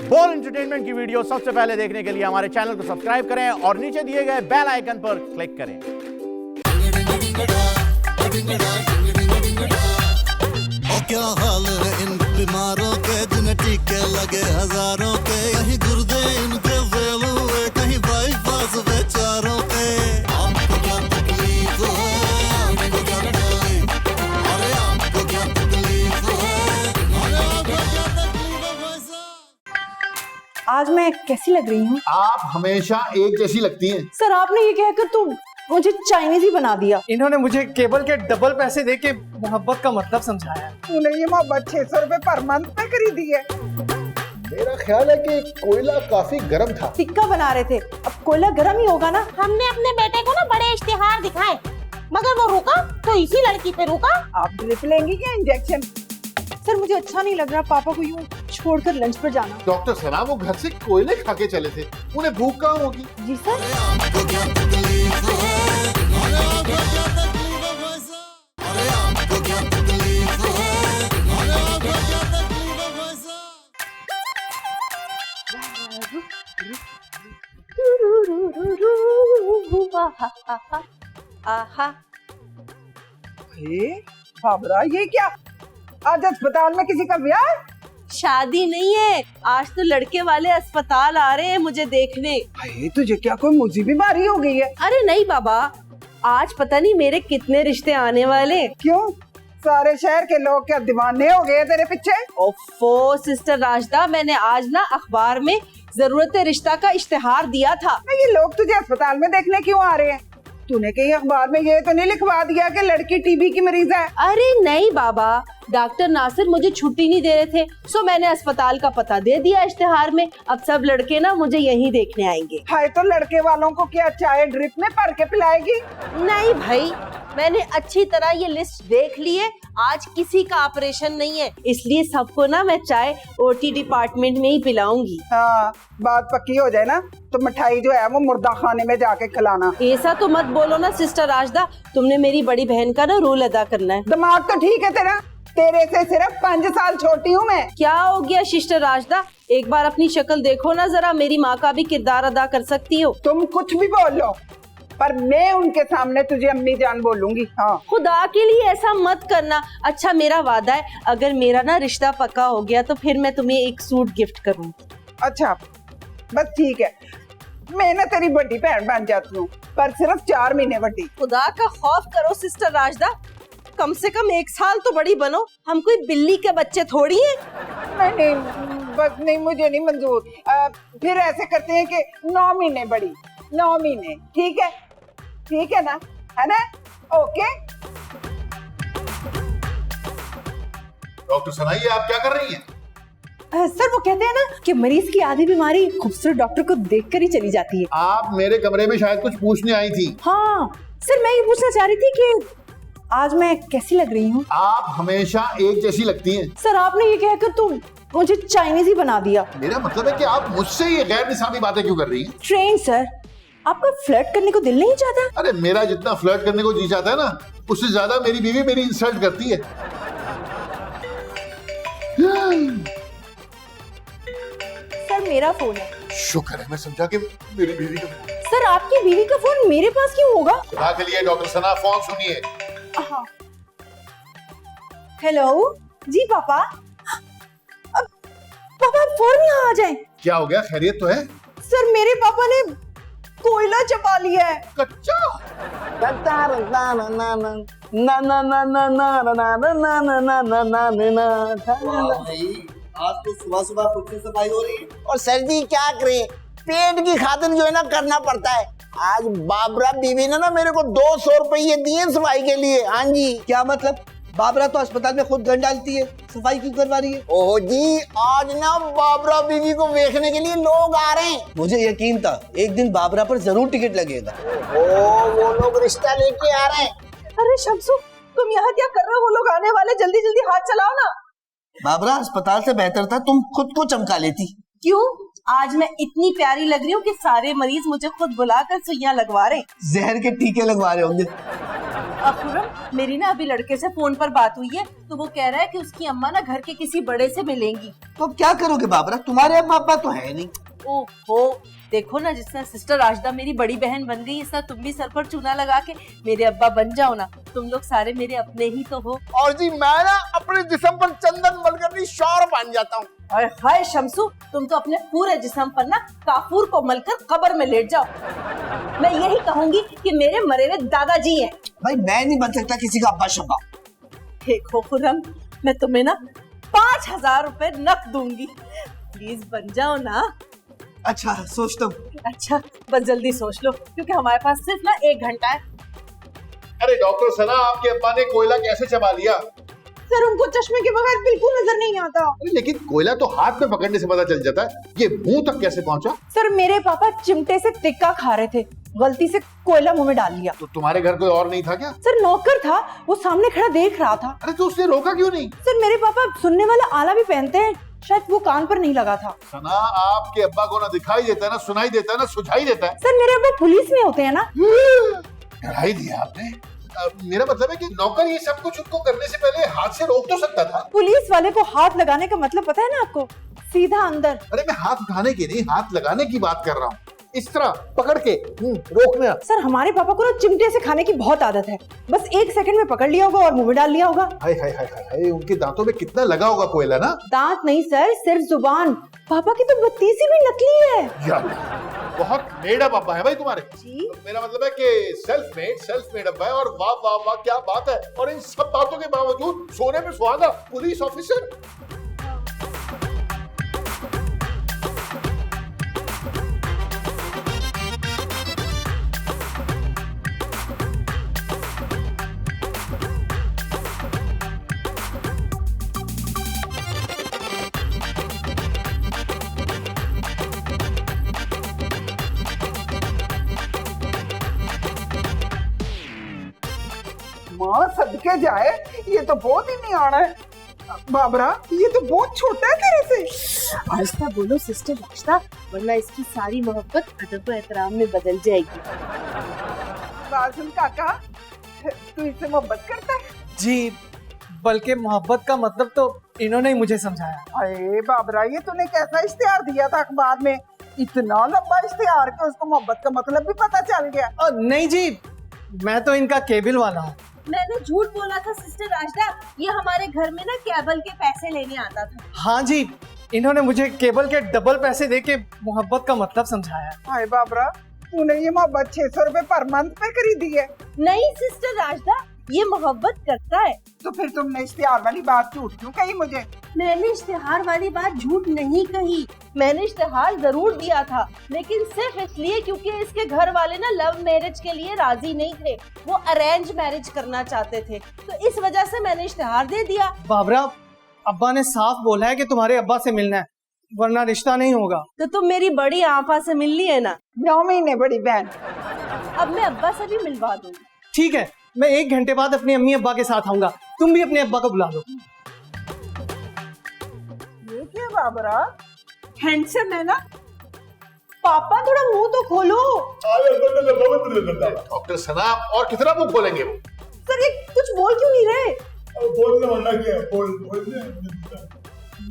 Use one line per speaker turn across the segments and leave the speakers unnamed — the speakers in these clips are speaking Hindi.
बोल एंटरटेनमेंट की वीडियो सबसे पहले देखने के लिए हमारे चैनल को सब्सक्राइब करें और नीचे दिए गए बेल आइकन पर क्लिक करें।
क्या हाल है इन बीमारों के, जिन्हें टीके लगे हजारों के, कहीं गुर्दे इनके फेल हुए, कहीं बाईपास बेचारों के। आपको क्या तकलीफ है, आपको क्या तकलीफ, अरे आपको क्या तकलीफ है, अरे आपको क्या तकलीफ है भाई साहब।
आज मैं कैसी लग रही हूँ?
आप हमेशा एक जैसी लगती हैं।
सर आपने ये कहकर तो मुझे चाइनीज ही बना दिया।
इन्होंने मुझे केबल के डबल पैसे देके मोहब्बत का मतलब समझाया।
तूने ये मोहब्बत 600 रुपए पर मंथ पे खरीदी है।
मेरा ख्याल है कि कोयला काफी गर्म था।
टिक्का बना रहे थे, अब कोयला गर्म ही होगा ना।
हमने अपने बेटे को ना बड़े इश्तिहार दिखाए, मगर वो रुका तो इसी लड़की पे रुका।
आप ड्रिप लेंगी क्या इंजेक्शन?
सर मुझे अच्छा नहीं लग रहा पापा को यूँ छोड़कर लंच पर जाना।
डॉक्टर सना वो घर से कोयले खा के चले थे, उन्हें भूख कहाँ होगी।
जी सर।
आपको क्या तकलीफ है, अरे आपको क्या तकलीफ है भाई साहब, अरे आपको क्या तकलीफ है, अरे आपको क्या तकलीफ है भाई साहब।
आहा।
बाबरा ये क्या, आज अस्पताल में किसी का ब्याह है?
शादी नहीं है, आज तो लड़के वाले अस्पताल आ रहे हैं मुझे देखने।
भाई तुझे क्या कोई मुझे बीमारी हो गई है?
अरे नहीं बाबा, आज पता नहीं मेरे कितने रिश्ते आने वाले।
क्यों, सारे शहर के लोग क्या दीवाने हो गए तेरे पीछे?
ओफो सिस्टर राजदा, मैंने आज ना अखबार में जरूरत रिश्ता का इश्तिहार दिया था।
ये लोग तुझे अस्पताल में देखने क्यों आ रहे हैं? तूने कहीं अखबार में ये तो नहीं लिखवा दिया कि लड़की टीबी की मरीज है?
अरे नहीं बाबा, डॉक्टर नासिर मुझे छुट्टी नहीं दे रहे थे, सो मैंने अस्पताल का पता दे दिया इश्तिहार में। अब सब लड़के ना मुझे यहीं देखने आएंगे।
हाय, तो लड़के वालों को क्या चाय ड्रिप में भर के पिलाएगी?
नहीं भाई, मैंने अच्छी तरह ये लिस्ट देख ली है, आज किसी का ऑपरेशन नहीं है, इसलिए सबको ना मैं चाय ओटी डिपार्टमेंट में ही पिलाऊंगी।
हाँ, बात पक्की हो जाए ना तो मिठाई जो है वो मुर्दा खाने में जाके खिलाना।
ऐसा तो मत बोलो ना सिस्टर राजदा, तुमने मेरी बड़ी बहन का ना रोल अदा करना है।
दिमाग तो ठीक है तेरा, तेरे से सिर्फ 5 साल छोटी हूँ मैं।
क्या हो गया सिस्टर राजदा, एक बार अपनी शक्ल देखो ना जरा, मेरी माँ का भी किरदार अदा कर सकती हो।
तुम कुछ भी बोल लो, पर मैं उनके सामने तुझे अम्मी जान बोलूंगी। हाँ,
खुदा के लिए ऐसा मत करना। अच्छा मेरा वादा है, अगर मेरा ना रिश्ता पक्का हो गया तो फिर मैं तुम्हें एक सूट गिफ्ट करूंगी।
अच्छा बस ठीक है, मैं ना तेरी बड़ी बहन बन जाती हूँ, पर सिर्फ 4 महीने बड़ी।
खुदा का खौफ करो सिस्टर राजदा, कम से कम 1 साल तो बड़ी बनो, हम कोई बिल्ली के बच्चे थोड़ी हैं।
नहीं, बस नहीं, मुझे नहीं मंजूर। फिर ऐसे करते हैं कि 9 महीने बड़ी, 9 महीने, ठीक है? ठीक है ना, है ना? ओके।
डॉक्टर सना, ये आप क्या कर रही हैं?
सर वो कहते हैं ना कि मरीज की आधी बीमारी खूबसूरत डॉक्टर को देखकर ही चली जाती है।
आप मेरे कमरे में शायद कुछ पूछने आई थी।
हाँ सर, मैं ये पूछना चाह रही थी कि आज मैं कैसी लग रही हूँ?
आप हमेशा एक जैसी लगती हैं।
सर आपने ये कहकर तो मुझे चाइनीज ही बना दिया।
मेरा मतलब है कि आप मुझसे ये गैर निसाबी बातें क्यों कर रही हैं?
ट्रेन सर, आपका फ्लर्ट करने को दिल नहीं चाहता?
अरे मेरा जितना फ्लर्ट करने को जी चाहता है ना, उससे ज्यादा मेरी बीवी मेरी इंसल्ट करती है।
सर मेरा फोन है।
शुक्र है, मैं समझा कि मेरी बीवी का।
सर आपकी बीवी का फोन मेरे पास क्यों होगा?
खुदा के लिए डॉक्टर सना, फोन सुनिए।
हाँ। हेलो जी पापा। अब पापा फौरन यहाँ आ जाएं।
क्या हो गया, खैरियत तो है?
सर मेरे पापा ने कोयला चबा लिया है।
कच्चा?
आज तो सुबह सुबह खुद से सफाई हो रही है। और सर जी क्या करें, पेट की खातिर जो है ना करना पड़ता है। आज बाबरा बीवी ने ना मेरे को 200 रुपये दिए सफाई के लिए। हाँ जी। क्या मतलब? बाबरा तो अस्पताल में खुद गन डालती है, सफाई क्यों करवा रही है? ओह जी, आज ना बाबरा बीवी को देखने के लिए लोग आ रहे हैं। मुझे यकीन था एक दिन बाबरा पर जरूर टिकट लगेगा। वो लोग रिश्ता लेके आ रहे हैं।
अरे शम्सू, तुम यहाँ क्या कर रहे हो? वो लोग आने वाले, जल्दी जल्दी हाथ चलाओ ना।
बाबरा, अस्पताल से बेहतर था तुम खुद को चमका लेती।
क्यों? आज मैं इतनी प्यारी लग रही हूँ कि सारे मरीज मुझे खुद बुलाकर सुइयां लगवा रहे हैं।
जहर के टीके लगवा रहे होंगे।
खुरम, मेरी ना अभी लड़के से फोन पर बात हुई है, तो वो कह रहा है कि उसकी अम्मा ना घर के किसी बड़े से मिलेंगी।
तो अब क्या करोगे बाबरा, तुम्हारे अम्मा अब्बा तो है नहीं।
ओहो, देखो ना, जिस तरह सिस्टर राजदा मेरी बड़ी बहन बन गई, इस तरह तुम भी सर पर चूना लगा के मेरे अब्बा बन जाओ ना। तुम लोग सारे मेरे अपने ही तो हो।
और जी मैं ना अपने जिस्म पर चंदन मलकर शौर बन जाता हूँ।
और हाय शमसू, तुम तो अपने पूरे जिस्म पर ना काफूर को मलकर कब्र में लेट जाओ। मैं यही कहूंगी कि मेरे मरे हुए दादाजी हैं।
भाई मैं नहीं बन सकता किसी का अब्बा शब्बा।
देखो खुरम, मैं तुम्हें ना 5,000 रुपए नक दूंगी, प्लीज बन जाओ ना।
अच्छा सोचता हूँ।
अच्छा, बस जल्दी सोच लो, क्योंकि हमारे पास सिर्फ ना 1 घंटा है।
अरे डॉक्टर सना, आपके अब्बा ने कोयला कैसे चबा लिया?
सर उनको चश्मे के बगैर बिल्कुल नजर नहीं आता।
अरे लेकिन कोयला तो हाथ में पकड़ने से पता चल जाता है, ये मुंह तक कैसे पहुंचा?
सर मेरे पापा चिमटे से टिक्का खा रहे थे, गलती से कोयला मुंह में डाल लिया।
तो तुम्हारे घर कोई और नहीं था क्या?
सर नौकर था, वो सामने खड़ा देख रहा था।
अरे तो उसने रोका क्यों नहीं?
सर मेरे पापा सुनने वाला आला भी पहनते हैं, शायद वो कान पर नहीं लगा था।
सना, आपके अब्बा को ना दिखाई देता है, ना सुनाई देता है, ना सुझाई देता है।
सर मेरे अब्बा पुलिस में होते हैं ना।
डराई दिया आपने। मेरा मतलब है कि नौकर ये सब कुछ उनको करने से पहले हाथ से रोक तो सकता था।
पुलिस वाले को हाथ लगाने का मतलब पता है ना आपको? सीधा अंदर।
अरे मैं हाथ उठाने की नहीं, हाथ लगाने की बात कर रहा हूँ। इस तरह पकड़ के रोकना।
सर हमारे पापा को ना चिमटे से खाने की बहुत आदत है, बस 1 सेकंड में पकड़ लिया होगा और मुंह में डाल लिया होगा।
हाय हाय हाय हाय, उनके दांतों में कितना लगा होगा कोयला ना।
दांत नहीं सर, सिर्फ जुबान। पापा की तो बत्तीसी भी नकली है।
यार बहुत मेड अप अब्बा है भाई तुम्हारे।
जी?
तो मेरा मतलब है कि सेल्फ मेड अब्बा है। और वाह वाह वाह, क्या बात है। और इन सब बातों के बावजूद सोने में सुहागा, पुलिस ऑफिसर।
माँ सदके जाए, ये तो बहुत ही नहीं आना है। बाबरा, ये तो बहुत छोटा है तेरे से।
आहिस्ता बोलो सिस्टर राजदा, वरना इसकी सारी मोहब्बत अदब व एहतराम में बदल जाएगी।
राजुल काका, तू इससे मोहब्बत करता है?
जी, बल्कि मोहब्बत का मतलब तो इन्होंने ही मुझे समझाया।
अरे बाबरा, ये तूने कैसा इश्तिहार दिया था अखबार में? इतना लंबा इश्तिहार कि उसको मोहब्बत का मतलब भी पता चल गया।
नहीं जी, मैं तो इनका केबल वाला हूँ।
मैंने झूठ बोला था सिस्टर राजदा, ये हमारे घर में ना केबल के पैसे लेने आता था।
हाँ जी, इन्होंने मुझे केबल के डबल पैसे देके मोहब्बत का मतलब समझाया।
हाय बाबरा, तूने ये मोहब्बत 600 रुपए पर मंथ पे खरीदी है?
नहीं सिस्टर राजदा, ये मोहब्बत करता है।
तो फिर तुमने इश्तिहार वाली बात झूठ क्यों कही मुझे?
मैंने इश्तिहार वाली बात झूठ नहीं कही, मैंने इश्तिहार जरूर दिया था, लेकिन सिर्फ इसलिए क्योंकि इसके घर वाले ना लव मैरिज के लिए राजी नहीं थे, वो अरेंज मैरिज करना चाहते थे, तो इस वजह से मैंने इश्तिहार दे दिया।
बाबरा, अब्बा ने साफ बोला है कि तुम्हारे अब्बा से मिलना है, वरना रिश्ता नहीं होगा।
तो तुम मेरी बड़ी आपा से मिलनी है ना?
9 महीने बड़ी बहन।
अब मैं अब्बा से भी मिलवा दूंगी।
ठीक है, मैं 1 घंटे बाद अपनी अम्मी अब्बा के साथ आऊंगा, तुम भी अपने अब्बा को बुला लो।
ये क्या बाबरा, हैंडसम है ना? पापा थोड़ा मुंह तो खोलो।
डॉक्टर सना, और कितना मुंह खोलेंगे वो?
सर ये कुछ बोल क्यों नहीं रहे?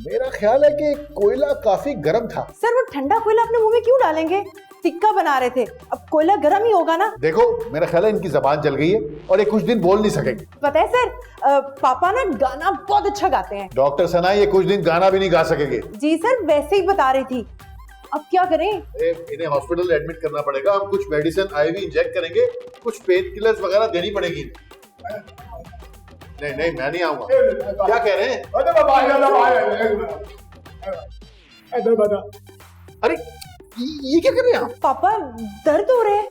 मेरा ख्याल है कि कोयला काफी गर्म था।
सर वो ठंडा कोयला अपने मुंह में क्यों डालेंगे? टिक्का बना रहे थे, अब कोयला गर्म ही होगा ना।
देखो, मेरा ख्याल है इनकी जबान जल गई है और ये कुछ दिन बोल नहीं सकेंगे।
पता है सर, पापा ना गाना बहुत अच्छा गाते हैं।
डॉक्टर सना, ये कुछ दिन गाना भी नहीं गा सकेंगे।
जी सर, वैसे ही बता रही थी। अब क्या करें?
इन्हें हॉस्पिटल एडमिट करना पड़ेगा। हम कुछ मेडिसिन IV इंजेक्ट करेंगे, कुछ पेन किलर्स वगैरह देनी पड़ेगी। नहीं नहीं, मैं नहीं आऊंगा। क्या कह रहे हैं? अरे ये क्या कर रहे हैं आप?
पापा दर्द हो रहे हैं।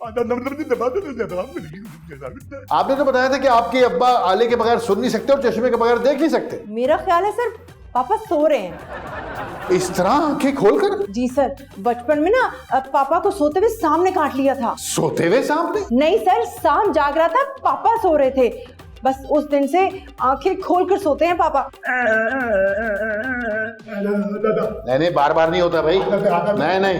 आपने तो बताया था कि आपके अब्बा आले के बगैर सुन नहीं सकते और चश्मे के बगैर देख नहीं सकते।
मेरा ख्याल है सर पापा सो रहे हैं।
इस तरह आंखें खोलकर?
जी सर, बचपन में ना पापा को सोते हुए सांप ने काट लिया था।
सोते हुए सांप ने?
नहीं सर, सांप जाग रहा था, पापा सो रहे थे। बस उस दिन से आंखें खोलकर सोते हैं पापा।
नहीं नहीं, बार बार नहीं होता भाई। नहीं नहीं।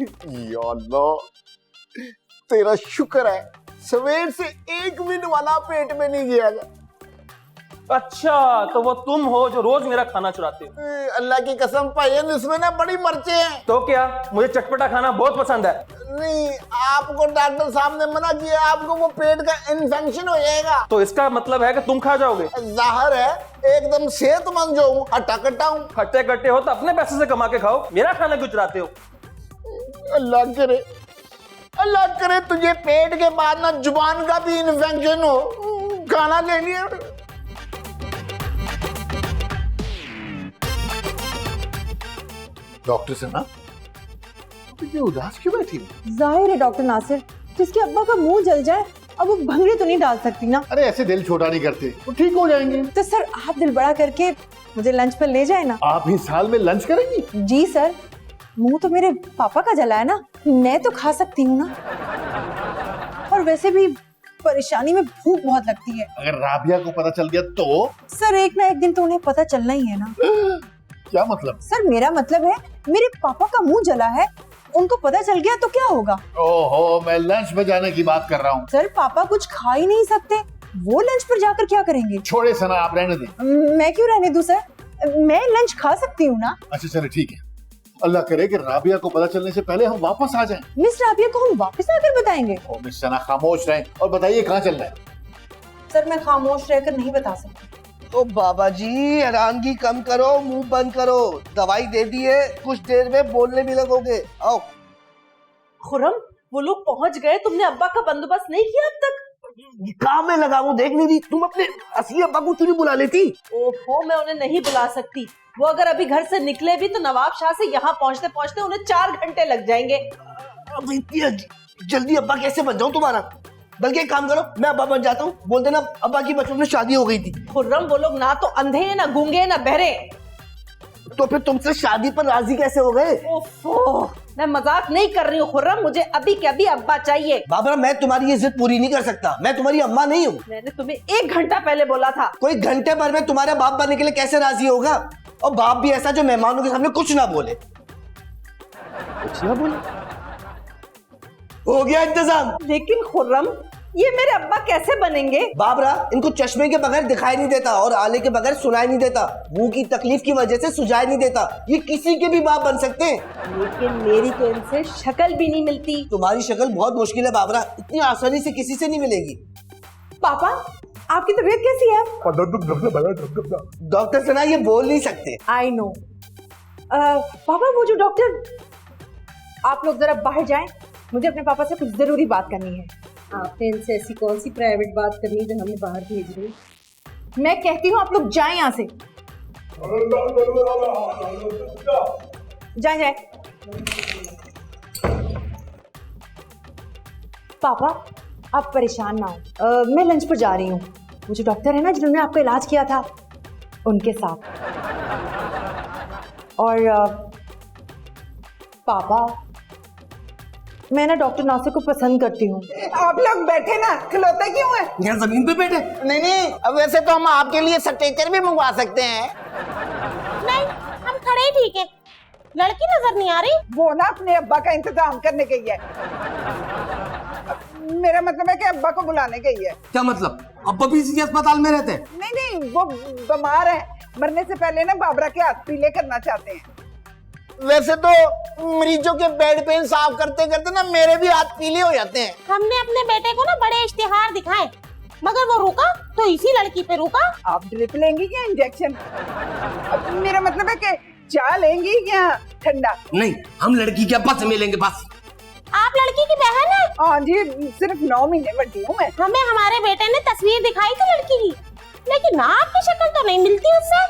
या अल्लाह, तेरा शुक्र है सवेर से एक मिनट वाला पेट में नहीं गया था।
अच्छा, तो वो तुम हो जो रोज मेरा खाना चुराते हो।
अल्लाह की कसम भाईजान, इसमें ना बड़ी मर्चे हैं।
तो क्या, मुझे चटपटा खाना बहुत पसंद है।
नहीं, आपको डॉक्टर साहब ने मना किया, आपको वो पेट का इन्फेक्शन हो जाएगा।
तो इसका मतलब है कि तुम खा जाओगे।
जाहिर है, एकदम सेहतमंद जो हूँ, हट्टा कट्टा हूँ।
खट्टे कट्टे हो तो अपने पैसे से कमा के खाओ, मेरा खाना क्यों चुराते हो?
अल्लाह करे तुझे पेट के बाद ना जुबान का भी इन्फेक्शन हो। खाना ले लिया।
डॉक्टर से ना ये उदास क्यों बैठी है?
जाहिर है डॉक्टर नासिर, जिसके अब्बा का मुंह जल जाए अब वो भंगड़े तो नहीं डाल सकती ना।
अरे ऐसे दिल छोटा नहीं करते, वो ठीक हो जाएंगे।
तो सर आप दिल बड़ा करके मुझे लंच पर ले जाए ना।
आप ही साल में लंच करेंगी?
जी सर, मुंह तो मेरे पापा का जला है ना, मैं तो खा सकती हूँ ना। और वैसे भी परेशानी में भूख बहुत लगती है।
अगर राबिया को पता चल गया तो?
सर एक ना एक दिन तो उन्हें पता चलना ही है ना।
क्या मतलब?
सर मेरा मतलब है मेरे पापा का मुंह जला है, उनको पता चल गया तो क्या होगा?
ओहो, मैं लंच में जाने की बात कर रहा हूँ।
सर पापा कुछ खा ही नहीं सकते, वो लंच पर जाकर क्या करेंगे?
छोड़े सना, आप रहने दें।
मैं क्यों रहने दूं सर, मैं लंच खा सकती हूँ ना।
अच्छा चलो ठीक है, अल्लाह करे कि राबिया को पता चलने से पहले हम वापस आ जाएं।
मिस राबिया को हम वापस आकर बताएंगे?
ओ मिस सना, खामोश रहें और बताइए कहाँ चलना है।
सर मैं खामोश रहकर नहीं बता सकती।
तो बाबा जी हैरानगी कम करो, मुंह बंद करो, दवाई दे दी है, कुछ देर में बोलने भी लगोगे। आओ।
खुर्रम, वो लोग पहुंच गए, तुमने अब्बा का बंदोबस्त नहीं किया अब तक?
काम में लगा हूँ, देख नहीं रही? तुम अपने असली अब्बा को क्यों नहीं बुला लेती?
ओहो, मैं उन्हें नहीं बुला सकती। वो अगर अभी घर से निकले भी तो नवाब शाह से यहाँ पहुँचते पहुँचते उन्हें 4 घंटे लग जाएंगे।
अब इतनी जल्दी अब्बा कैसे बन जाऊँ तुम्हारा? बल्कि एक काम करो, मैं अब्बा बन जाता हूँ, बोल देना अब्बा की बचपन में शादी हो गई थी।
खुर्रम, वो लोग ना तो अंधे हैं, ना गूंगे, ना बहरे।
तो फिर तुमसे शादी पर राजी कैसे हो गए?
ओफो, मैं मजाक नहीं कर रही हूँ खुर्रम, मुझे अभी के अभी अब्बा चाहिए।
बाबरा, मैं तुम्हारी ये जिद पूरी नहीं कर सकता, मैं तुम्हारी अम्मा नहीं हूँ।
मैंने तुम्हें 1 घंटा पहले बोला था।
कोई घंटे भर में तुम्हारे बाप बनने के लिए कैसे राजी होगा? और बाप भी ऐसा जो मेहमानों के सामने कुछ ना बोले। कुछ ना बोले? हो गया इंतजाम।
लेकिन खुर्रम, ये मेरे अब्बा कैसे बनेंगे?
बाबरा, इनको चश्मे के बगैर दिखाई नहीं देता और आले के बगैर सुनाई नहीं देता, मुंह की तकलीफ की वजह से सुझाई नहीं देता। ये किसी के भी बाप बन सकते हैं।
लेकिन मेरी तो इनसे शक्ल भी नहीं मिलती।
तुम्हारी शक्ल बहुत मुश्किल है बाबरा, इतनी आसानी से किसी से नहीं मिलेगी।
पापा, आपकी तबीयत कैसी है?
डॉक्टर सना ये बोल नहीं सकते।
I know. पापा, वो जो डॉक्टर, आप लोग जरा बाहर जाएं, मुझे अपने पापा से कुछ जरूरी बात करनी है। आपने इनसे ऐसी कौन सी प्राइवेट बात करनी जो हमें बाहर भेज रही? मैं कहती हूँ आप लोग जाएं यहाँ से। जाएं। पापा, आप परेशान ना हो, मैं लंच पर जा रही हूँ। वो जो डॉक्टर है ना जिन्होंने आपका इलाज किया था, उनके साथ। और पापा, मैं ना डॉक्टर नासिर को पसंद करती हूँ।
आप लोग बैठे ना, खिलौते क्यों है?
यहाँ जमीन पे बैठे?
नहीं, अब वैसे तो हम आपके लिए स्ट्रेचर भी मंगवा सकते हैं।
नहीं, हम खड़े ही ठीक है। लड़की नजर नहीं आ रही?
वो ना अपने अब्बा का इंतजाम करने गई है। मेरा मतलब है कि अब्बा को बुलाने गई है।
क्या मतलब? अब्बा भी इसी अस्पताल में रहते हैं?
नहीं, वो बीमार है, मरने से पहले ना बाबरा के हाथ पीले करना चाहते हैं।
वैसे तो मरीजों के बेड पेन साफ करते करते ना मेरे भी हाथ पीले हो जाते हैं।
हमने अपने बेटे को ना बड़े इश्तिहार दिखाए, मगर वो रुका तो इसी लड़की पे रुका।
आप ड्रिप लेंगी क्या इंजेक्शन? मेरा मतलब है कि चाय लेंगी या ठंडा?
नहीं, हम लड़की के अब्बा से मिलेंगे बस।
आप लड़की की बहन है?
हाँ जी, सिर्फ 9 महीने बड़ी हूँ मैं।
हमें हमारे बेटे ने तस्वीर दिखाई थी लड़की की, लेकिन आपकी शक्ल तो नहीं मिलती उससे।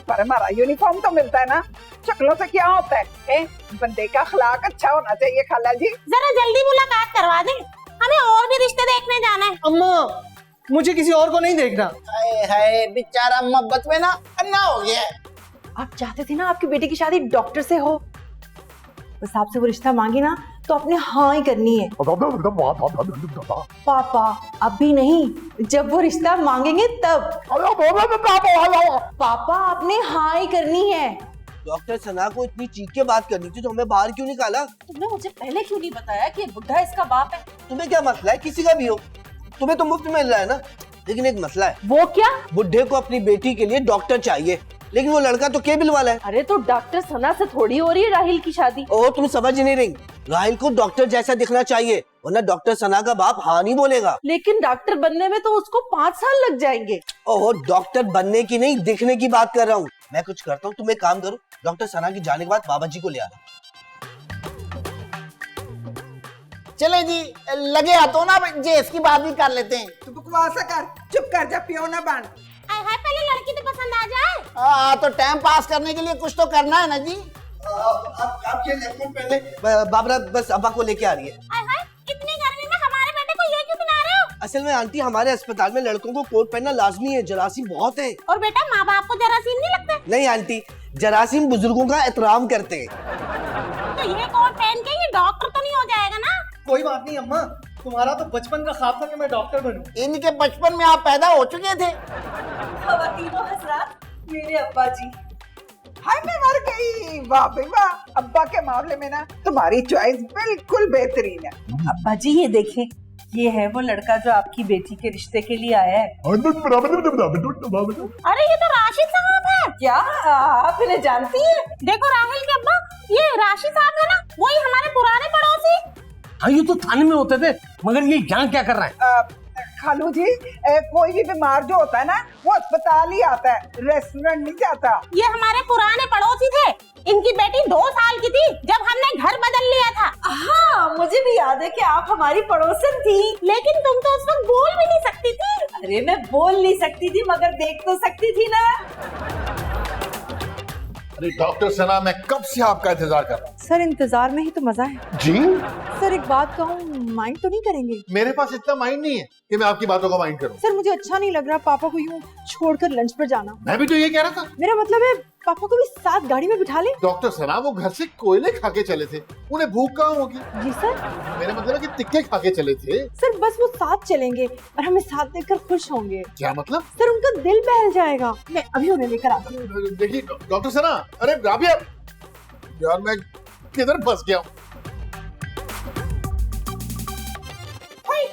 पर हमारा यूनिफॉर्म तो मिलता है ना, शक्लों से क्या होता है? बंदे का अखलाक अच्छा होना चाहिए खाला जी।
जरा जल्दी मुलाकात करवा दें, हमें और भी रिश्ते देखने जाना है।
अम्मा, मुझे किसी और को नहीं देखना।
हाय बेचारा मोहब्बत में ना अन्ना हो गया है।
आप चाहते थे ना आपकी बेटी की शादी डॉक्टर से हो, बस आपसे वो रिश्ता मांगी ना तो आपने हाँ ही करनी है। पापा, अभी नहीं, जब वो रिश्ता मांगेंगे तब। पापा, आपने हाँ ही करनी है।
डॉक्टर सना को इतनी चीख के बात करनी थी तो हमें बाहर क्यों निकाला?
तुमने मुझे पहले क्यों नहीं बताया कि बुढ़ा इसका बाप है?
तुम्हें क्या मसला है, किसी का भी हो, तुम्हें तो मुफ्त मिल रहा है ना। लेकिन एक मसला है।
वो क्या?
बुढ़े को अपनी बेटी के लिए डॉक्टर चाहिए, लेकिन वो लड़का तो केबिल वाला है।
अरे तो डॉक्टर सना से थोड़ी हो रही है राहिल की शादी।
ओह तुम समझ नहीं रही, राहिल को डॉक्टर जैसा दिखना चाहिए, वरना डॉक्टर सना का बाप हाँ नहीं बोलेगा।
लेकिन डॉक्टर बनने में तो उसको 5 साल लग जाएंगे।
ओह डॉक्टर बनने की नहीं, दिखने की बात कर रहा हूँ। मैं कुछ करता हूँ, तुम एक काम करो, डॉक्टर सना की जाने के बाद बाबा जी को ले आना।
चले जी, लगे हाथों ना जे इसकी बात भी कर लेते हैं।
तू बकवास कर, चुप कर जा, पियो ना बन।
हाय पहले लड़की तो पसंद आ जाए।
तो टाइम पास करने के लिए कुछ तो करना है ना जी।
आप ये लेफ्ट पहले बाबरा बस अब्बा को लेके आ रही है।
हाय इतनी गर्मी में हमारे बेटे को ये क्यों पिला रहे हो?
असल में आंटी हमारे अस्पताल में लड़कों को कोट पहनना लाजमी है, जरासीम बहुत है।
और बेटा माँ बाप को जरासीम नहीं लगते?
नहीं आंटी, जरासीम बुजुर्गों का एहतराम करते हैं।
तो ये कोट पहन के ये डॉक्टर तो नहीं हो जाएगा ना?
कोई बात नहीं अम्मा, तुम्हारा तो बचपन का ख्वाब था कि मैं डॉक्टर बनूं।
इनके बचपन में आप पैदा हो चुके थे।
खवातीनों हज़रात, मेरे अब्बा जी।
हाय मैं मर गई। वाह भाई वाह, अब्बा के मामले में ना तुम्हारी चॉइस बिल्कुल बेहतरीन है।
अब्बा जी ये देखें, ये है वो लड़का जो आपकी बेटी के रिश्ते के लिए आया है।
अरे ये तो राशिद साहब है।
क्या आप इन्हें जानती हैं?
देखो राहिल के अब्बा, ये राशिद साहब है ना, वही हमारे पुराने पड़ोसी।
हाँ ये तो थाने में होते थे, मगर ये यहाँ क्या कर रहे हैं?
खालू जी, कोई भी बीमार जो होता है ना वो अस्पताल ही आता है, रेस्टोरेंट नहीं जाता।
ये हमारे पुराने पड़ोसी थे। इनकी बेटी 2 साल की थी जब हमने घर बदल लिया था।
हाँ मुझे भी याद है कि आप हमारी पड़ोसन थी।
लेकिन तुम तो उस वक्त बोल भी नहीं सकती थी।
अरे मैं बोल नहीं सकती थी मगर देख तो सकती थी ना।
अरे डॉक्टर सना, मैं कब से आपका इंतजार कर रहा हूँ।
सर इंतजार में ही तो मजा है।
जी
सर एक बात कहूँ, माइंड तो नहीं करेंगे?
मेरे पास इतना माइंड नहीं है कि मैं आपकी बातों को माइंड करूं।
सर मुझे अच्छा नहीं लग रहा पापा को यूं छोड़कर लंच पर जाना।
मैं भी तो ये कह रहा था।
मेरा मतलब है पापा को भी साथ गाड़ी में बिठा ले।
डॉक्टर सना, वो घर से कोयले खा के चले थे, उन्हें भूख कहाँ होगी।
जी सर।
मेरा मतलब है कि टिक्के खा के चले थे।
सर बस वो साथ चलेंगे और हमें साथ देखकर खुश होंगे।
क्या मतलब?
सर उनका दिल बहल जाएगा। मैं अभी उन्हें लेकर आती हूँ।
देखिए डॉक्टर सना, अरे राबिया यार, मैं किधर फंस गया हूँ।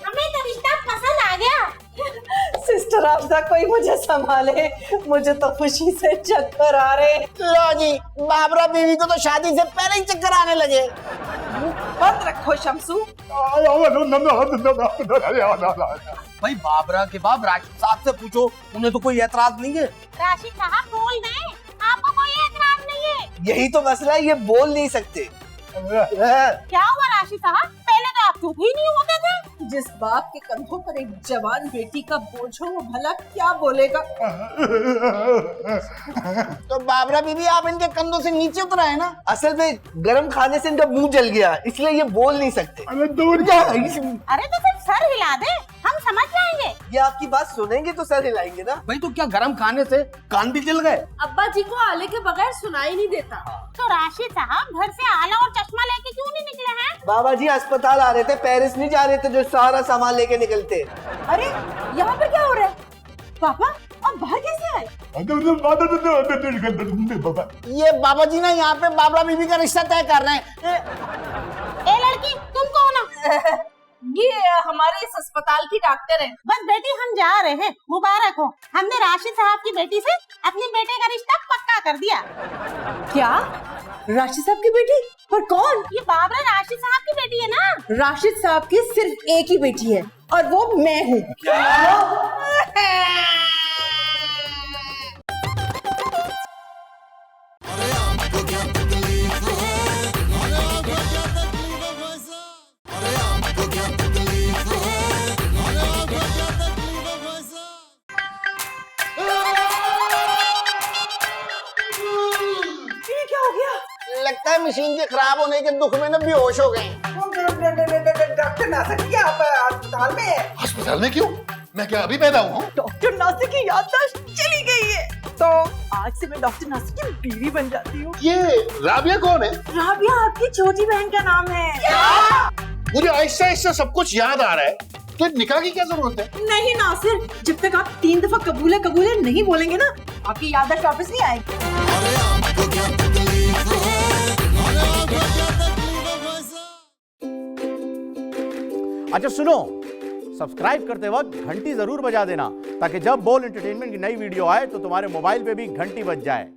हमें तो रिश्ता पसंद आ गया।
सिस्टर आफ्जा, कोई मुझे संभाले, मुझे तो खुशी से चक्कर आ रहे।
लो जी, बाबरा बीवी को तो शादी से पहले ही चक्कर आने लगे।
बंद रखो शमसू।
भाई बाबरा के बाप राशिद साहब से पूछो, उन्हें तो कोई एतराज नहीं है।
राशिद साहब बोल दें, आपको कोई एतराज नहीं है।
यही तो मसला है, ये बोल नहीं सकते।
क्या हुआ राशिद साहब, पहले तो आप चुप ही नहीं होते थे।
जिस बाप के कंधों पर एक जवान बेटी का बोझ हो वो भला क्या बोलेगा।
तो बाबरा बीवी आप इनके कंधों से नीचे उतर आए ना।
असल में गर्म खाने से इनका मुंह जल गया, इसलिए ये बोल नहीं सकते।
अरे तो सिर्फ सर हिला दे, हम समझ जाएंगे।
ये आपकी बात सुनेंगे तो सर हिलाएंगे ना।
भाई तो क्या गरम खाने से कान भी जल गए?
अब्बा जी को आले के बगैर सुनाई नहीं देता।
तो राशिद साहब घर से आला और चश्मा लेके क्यों नहीं निकले हैं?
बाबा जी अस्पताल आ रहे थे, पेरिस नहीं जा रहे थे जो सारा सामान लेके निकलते।
अरे यहाँ पर क्या हो रहा है? पापा आप बाहर कैसे आए?
ये बाबा जी ना यहाँ पे बाबरा बीवी का रिश्ता तय कर रहे हैं।
ए लड़की, तुम कौन हो?
ये हमारे इस अस्पताल की डॉक्टर है।
बस बेटी हम जा रहे हैं, मुबारक हो। हमने राशिद साहब की बेटी से अपने बेटे का रिश्ता पक्का कर दिया।
क्या? राशिद साहब की बेटी? पर कौन?
ये बाबरा राशिद साहब की बेटी है ना।
राशिद साहब की सिर्फ एक ही बेटी है और वो मैं हूँ।
लगता है मशीन के खराब होने के दुख में ना बेहोश हो गए।
डॉक्टर नासिर की आप अस्पताल में है?
अस्पताल में क्यों? मैं क्या अभी पैदा हुआ हूँ?
डॉक्टर नासिर की याददाश्त चली गई है, तो आज से मैं डॉक्टर नासिर की बीवी बन जाती हूँ।
ये राबिया कौन है?
राबिया आपकी छोटी बहन का नाम है।
मुझे आहिस्ता आहिस्ता सब कुछ याद आ रहा है, तो निकाह की क्या जरूरत है?
नहीं नासिर, जब तक आप 3 दफा कबूले कबूले नहीं बोलेंगे ना, आपकी याददाश्त वापस नहीं आएगी।
अच्छा सुनो, सब्सक्राइब करते वक्त घंटी जरूर बजा देना ताकि जब बोल एंटरटेनमेंट की नई वीडियो आए तो तुम्हारे मोबाइल पे भी घंटी बज जाए।